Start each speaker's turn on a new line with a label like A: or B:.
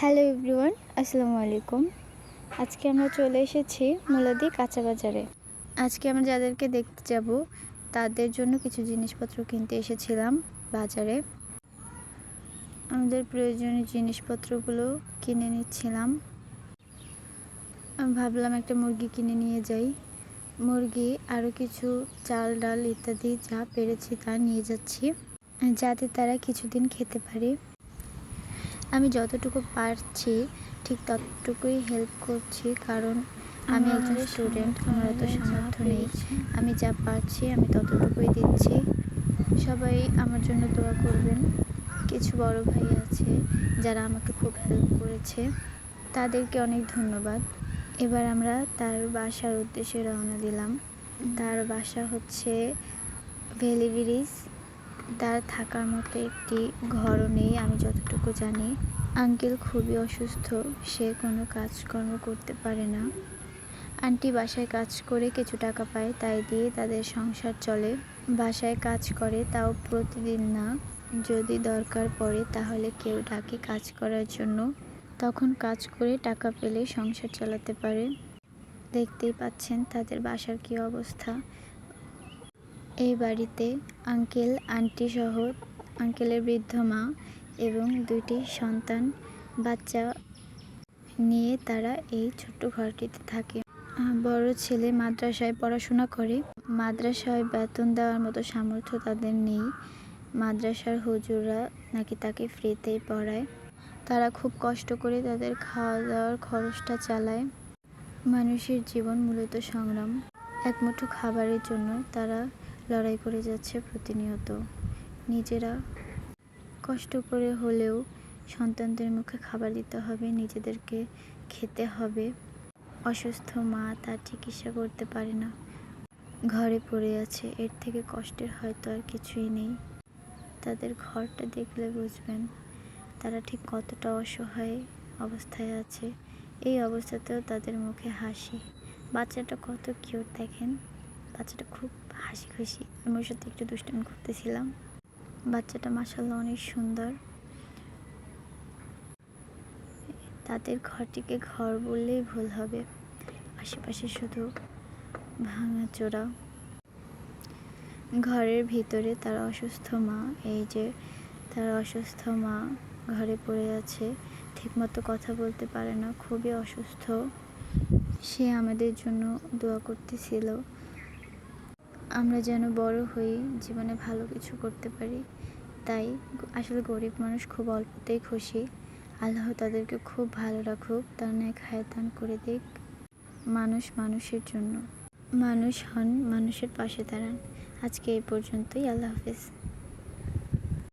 A: Hello everyone, আসসালামু আলাইকুম। আজকে আমরা চলে এসেছি মুলাদি কাঁচা বাজারে। আজকে আমরা যাদেরকে দেখতে যাব তাদের জন্য কিছু জিনিসপত্র কিনতে এসেছিলাম বাজারে। আমাদের প্রয়োজনীয় জিনিসপত্রগুলো কিনে নিচ্ছিলাম। আমি ভাবলাম একটা মুরগি কিনে নিয়ে যাই। মুরগি আরও কিছু চাল ডাল ইত্যাদি যা পেরেছি তা নিয়ে যাচ্ছি, যাতে তারা কিছুদিন খেতে পারে। আমি যতটুকু পারছি ঠিক ততটুকুই হেল্প করছি, কারণ আমি একজন স্টুডেন্ট, আমার অত সামর্থ্য নেই। আমি যা পারছি আমি ততটুকুই দিচ্ছি। সবাই আমার জন্য দোয়া করবেন। কিছু বড় ভাই আছে যারা আমাকে খুব হেল্প করেছে, তাদেরকে অনেক ধন্যবাদ। এবার আমরা তার বাসার উদ্দেশ্যে রওনা দিলাম। তার বাসা হচ্ছে ভ্যালি ব্রিজ। তার থাকার মতো একটি ঘরও নেই আমি যতটুকু জানি। আঙ্কেল খুবই অসুস্থ, সে কোনো কাজকর্ম করতে পারে না। আন্টি বাসায় কাজ করে কিছু টাকা পায়, তাই দিয়ে তাদের সংসার চলে। বাসায় কাজ করে, তাও প্রতিদিন না, যদি দরকার পড়ে তাহলে কেউ ডাকে কাজ করার জন্য, তখন কাজ করে টাকা পেলে সংসার চালাতে পারে। দেখতেই পাচ্ছেন তাদের বাসার কী অবস্থা। এই বাড়িতে আঙ্কেল আন্টি সহ আঙ্কেলের বৃদ্ধ মা এবং 2টি সন্তান বাচ্চা নিয়ে তারা এই ছোট্ট ঘরটিতে থাকে। বড় ছেলে মাদ্রাসায় পড়াশোনা করে। মাদ্রাসায় বেতন দেওয়ার মতো সামর্থ্য তাদের নেই। মাদ্রাসার হুজুররা নাকি তাকে ফ্রিতেই পড়ায়। তারা খুব কষ্ট করে তাদের খাওয়া দাওয়ার খরচটা চালায়। মানুষের জীবন মূলত সংগ্রাম। এক মুঠো খাবারের জন্য তারা লড়াই করে যাচ্ছে প্রতিনিয়ত। নিজেরা কষ্ট করে হলেও সন্তানদের মুখে খাবার দিতে হবে, নিজেদেরকে খেতে হবে। অসুস্থ মা তার চিকিৎসা করতে পারে না, ঘরে পড়ে আছে। এর থেকে কষ্টের হয়তো আর কিছুই নেই। তাদের ঘরটা দেখলে বুঝবেন তারা ঠিক কতটা অসহায় অবস্থায় আছে। এই অবস্থাতেও তাদের মুখে হাসি। বাচ্চাটা কত কিউট দেখেন, বাচ্চাটা খুব হাসি খুশি। আমি ওর সাথে একটু দুষ্টামি করতেছিলাম। বাচ্চাটা মাশাআল্লাহ অনেক সুন্দর। তাদের ঘরটিকে ঘর বললেই ভুল হবে, আশেপাশে শুধু ভাঙাচোরা। ঘরের ভিতরে তার অসুস্থ মা, এই যে তার অসুস্থ মা ঘরে পড়ে আছে, ঠিকমতো কথা বলতে পারে না, খুবই অসুস্থ। সে আমাদের জন্য দোয়া করতেছিল আমরা যেন বড় হই, জীবনে ভালো কিছু করতে পারি। তাই আসলে গরিব মানুষ খুব অল্পতেই খুশি। আল্লাহ তাদেরকে খুব ভালো রাখুক, তার নেক হায়াত দান করে দিক। মানুষ মানুষের জন্য, মানুষ হন, মানুষের পাশে দাঁড়ান। আজকে এই পর্যন্তই। আল্লাহ হাফেজ।